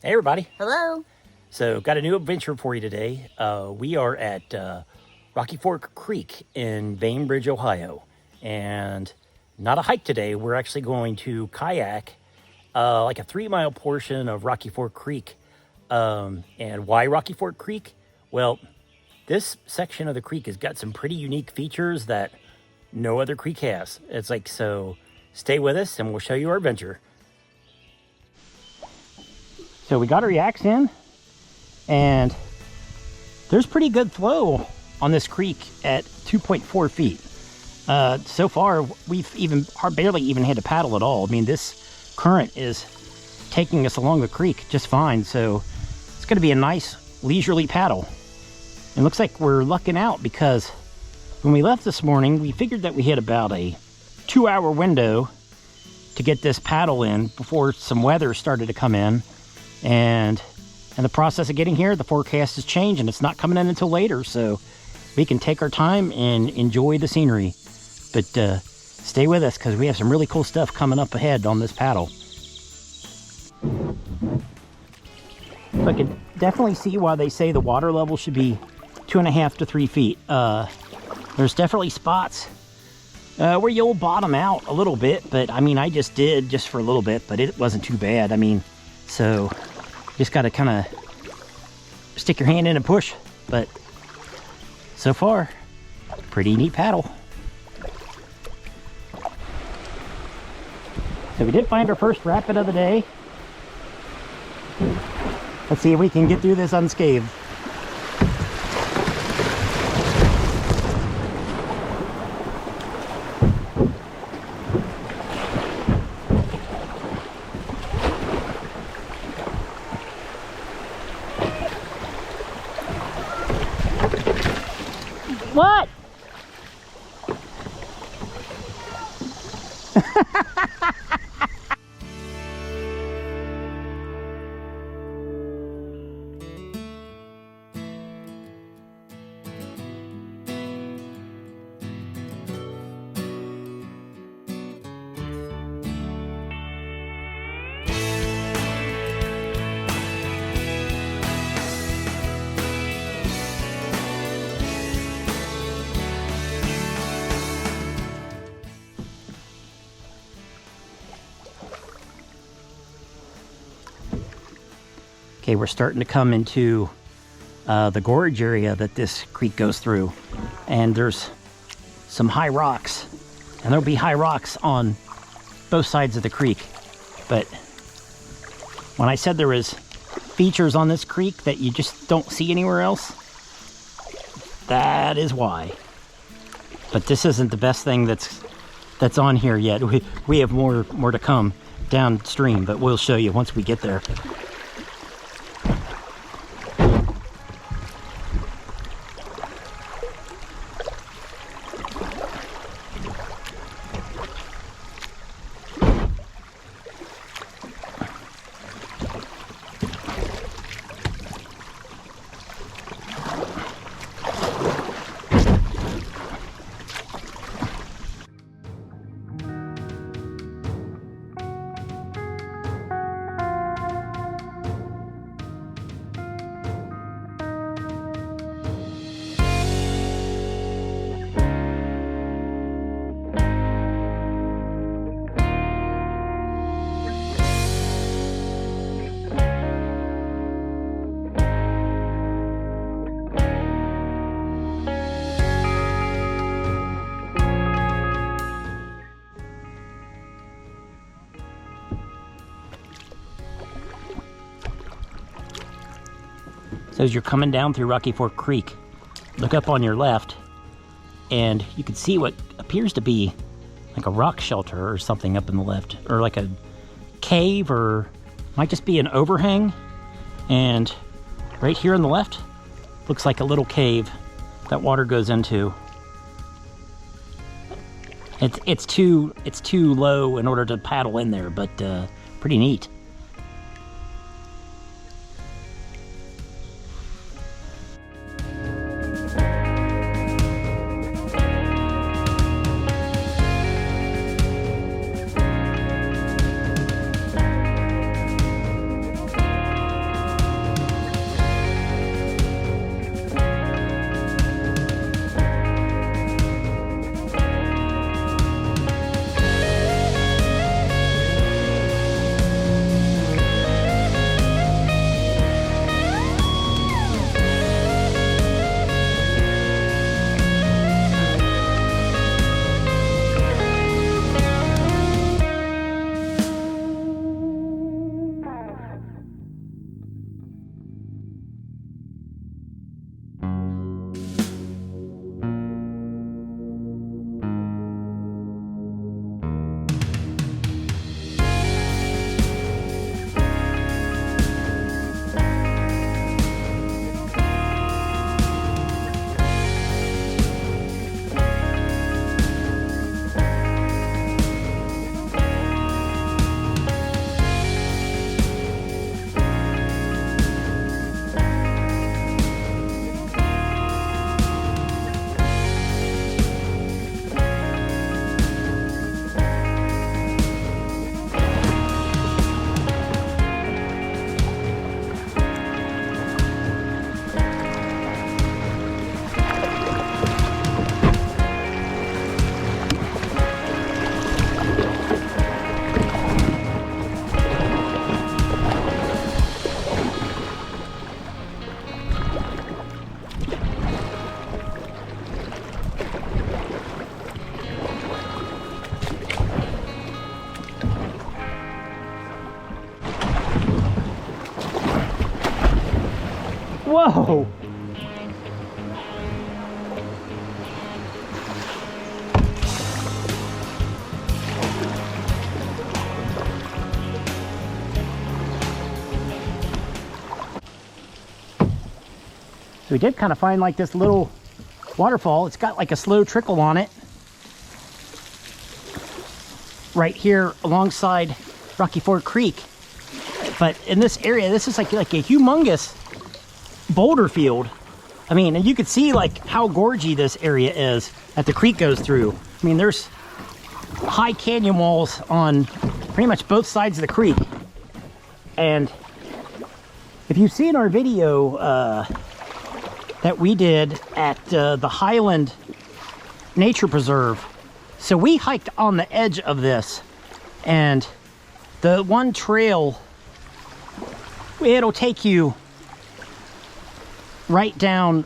Hey everybody. Hello. So got a new adventure for you today. We are at Rocky Fork Creek in Bainbridge, Ohio. And not a hike today. We're actually going to kayak like a 3-mile portion of Rocky Fork Creek. And why Rocky Fork Creek? Well, this section of the creek has got some pretty unique features that no other creek has. It's like, so stay with us and we'll show you our adventure. So we got our yaks in, and there's pretty good flow on this creek at 2.4 feet. So far, we've barely even had to paddle at all. I mean, this current is taking us along the creek just fine, so it's going to be a nice leisurely paddle. It looks like we're lucking out because when we left this morning, we figured that we had about a 2-hour window to get this paddle in before some weather started to come in. And in the process of getting here, the forecast has changed and it's not coming in until later, so we can take our time and enjoy the scenery. But stay with us because we have some really cool stuff coming up ahead on this paddle. I can definitely see why they say the water level should be 2.5 to 3 feet. There's definitely spots where you'll bottom out a little bit, but I mean, I just did just for a little bit, but it wasn't too bad. I mean, so just got to kind of stick your hand in and push, but so far, pretty neat paddle. So we did find our first rapid of the day. Let's see if we can get through this unscathed. What? Okay, we're starting to come into the gorge area that this creek goes through. And there's some high rocks. And there'll be high rocks on both sides of the creek. But when I said there was features on this creek that you just don't see anywhere else, that is why. But this isn't the best thing that's on here yet. We have more to come downstream, but we'll show you once we get there. So as you're coming down through Rocky Fork Creek, look up on your left, and you can see what appears to be like a rock shelter or something up in the left, or like a cave, or might just be an overhang. And right here on the left, looks like a little cave that water goes into. It's too low in order to paddle in there, but pretty neat. Whoa! So we did kind of find like this little waterfall. It's got like a slow trickle on it. Right here alongside Rocky Ford Creek. But in this area, this is like a humongous boulder field. I mean, and you could see like how gorgy this area is that the creek goes through. I mean, there's high canyon walls on pretty much both sides of the creek. And if you've seen our video that we did at the Highland Nature Preserve, so we hiked on the edge of this, and the one trail, it'll take you right down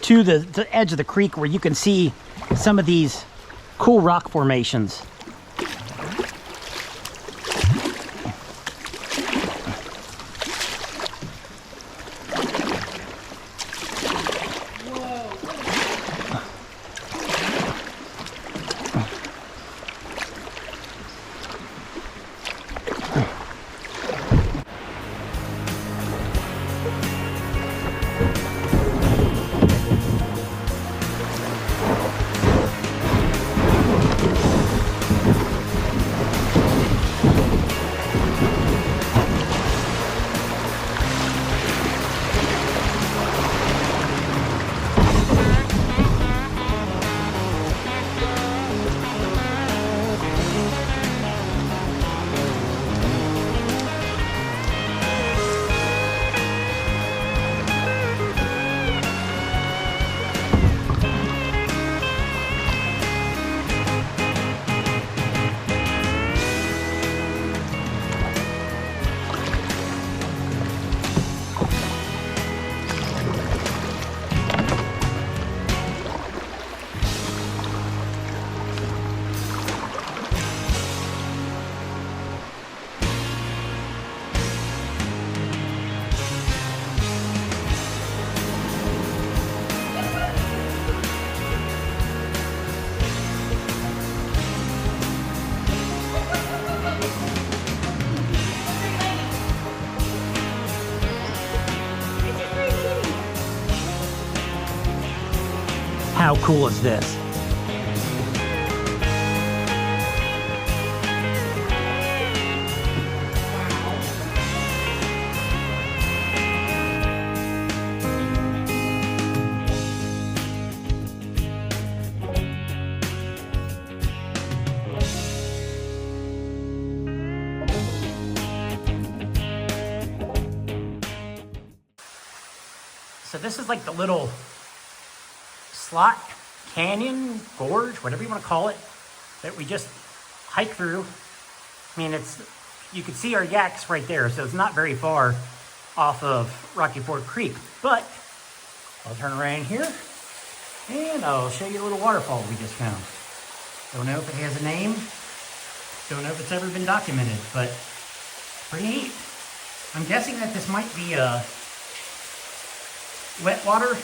to the edge of the creek where you can see some of these cool rock formations. How cool is this? So this is like the little slot canyon, gorge, whatever you want to call it, that we just hiked through. I mean, you can see our yaks right there, so it's not very far off of Rocky Ford Creek. But I'll turn around here and I'll show you a little waterfall we just found. Don't know if it has a name, don't know if it's ever been documented, but pretty neat. I'm guessing that this might be a wet water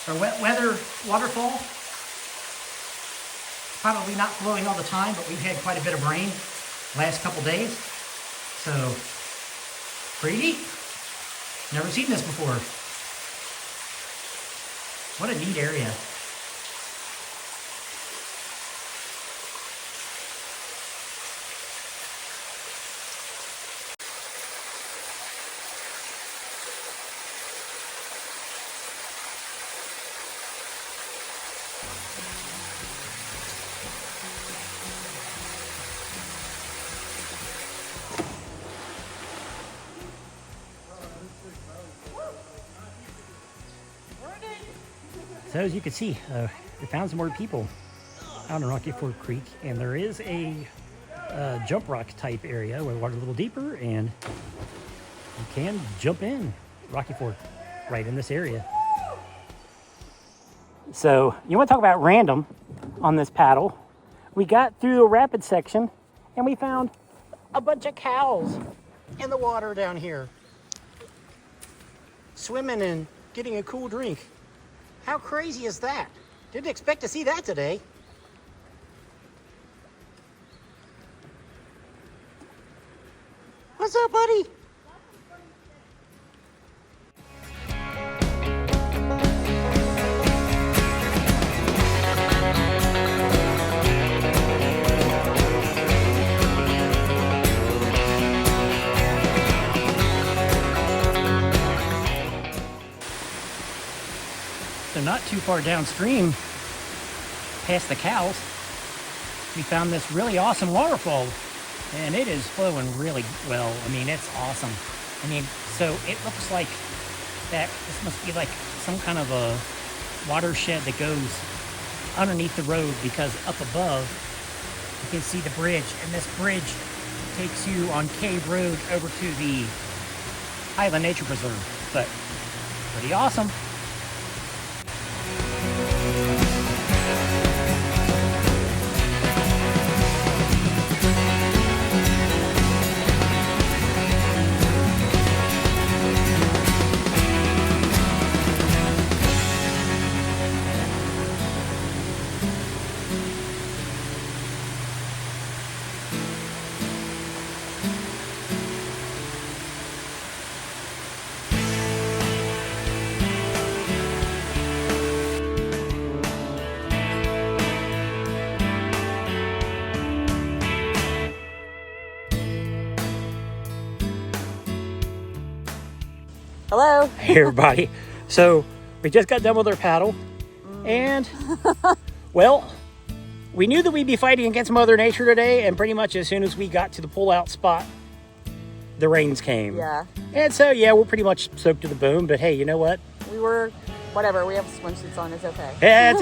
or wet weather waterfall. Probably not flowing all the time, but we've had quite a bit of rain last couple days. So, pretty neat. Never seen this before. What a neat area. So as you can see, we found some more people out in Rocky Ford Creek, and there is a jump rock type area where the water's a little deeper, and you can jump in Rocky Ford right in this area. So you want to talk about random on this paddle? We got through the rapid section, and we found a bunch of cows in the water down here. swimming and getting a cool drink. How crazy is that? Didn't expect to see that today. What's up, buddy? So not too far downstream, past the cows, we found this really awesome waterfall, and it is flowing really well. I mean, it's awesome. I mean, so it looks like that this must be like some kind of a watershed that goes underneath the road, because up above you can see the bridge, and this bridge takes you on Cave Road over to the Highland Nature Preserve. But pretty awesome. Hello. Hey everybody. So we just got done with our paddle, and well, we knew that we'd be fighting against Mother Nature today, and pretty much as soon as we got to the pull-out spot, the rains came. Yeah. And so yeah, we're pretty much soaked to the bone, but hey, you know what? We were, whatever, we have swimsuits on, it's okay. Yeah,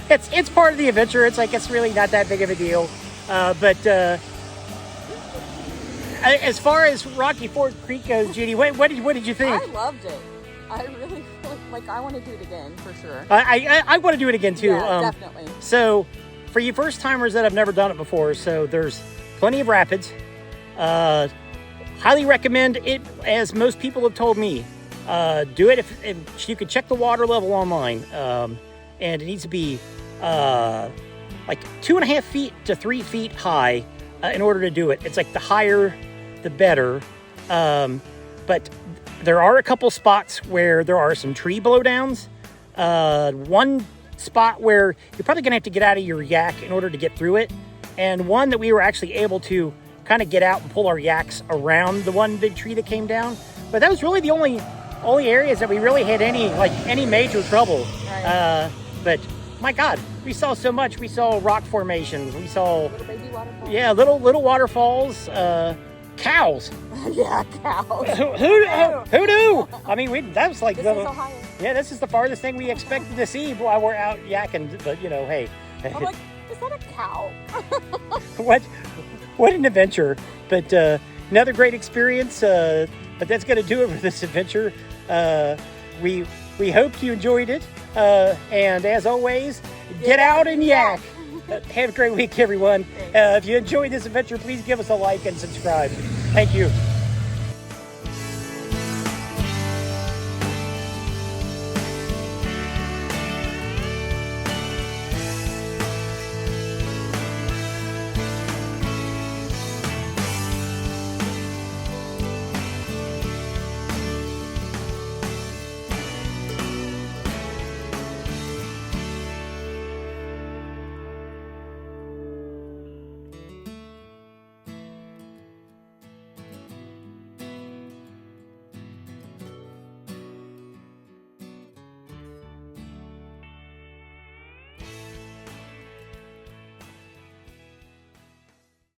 it's part of the adventure. It's like, it's really not that big of a deal. But as far as Rocky Ford Creek goes, Judy, what did you think? I loved it. I really like. I want to do it again for sure. I want to do it again too. Yeah, definitely. So, for you first timers that have never done it before, so there's plenty of rapids. Highly recommend it, as most people have told me. Do it if you could check the water level online, and it needs to be like 2.5 feet to 3 feet high in order to do it. It's like the higher, the better. But there are a couple spots where there are some tree blowdowns. One spot where you're probably gonna have to get out of your yak in order to get through it, and one that we were actually able to kind of get out and pull our yaks around the one big tree that came down. But that was really the only areas that we really had any major trouble. Right. But my God, we saw so much. We saw rock formations. We saw Little baby waterfalls. yeah, little waterfalls. Cows. Yeah, cows. Who knew? I mean, that was like This is Ohio. yeah, this is the farthest thing we expected to see while we're out yakking. But you know, hey, I'm like, is that a cow? what an adventure! But another great experience. But that's going to do it for this adventure. We hope you enjoyed it. And as always, get out and yak. Have a great week, everyone. If you enjoyed this adventure, please give us a like and subscribe. Thank you.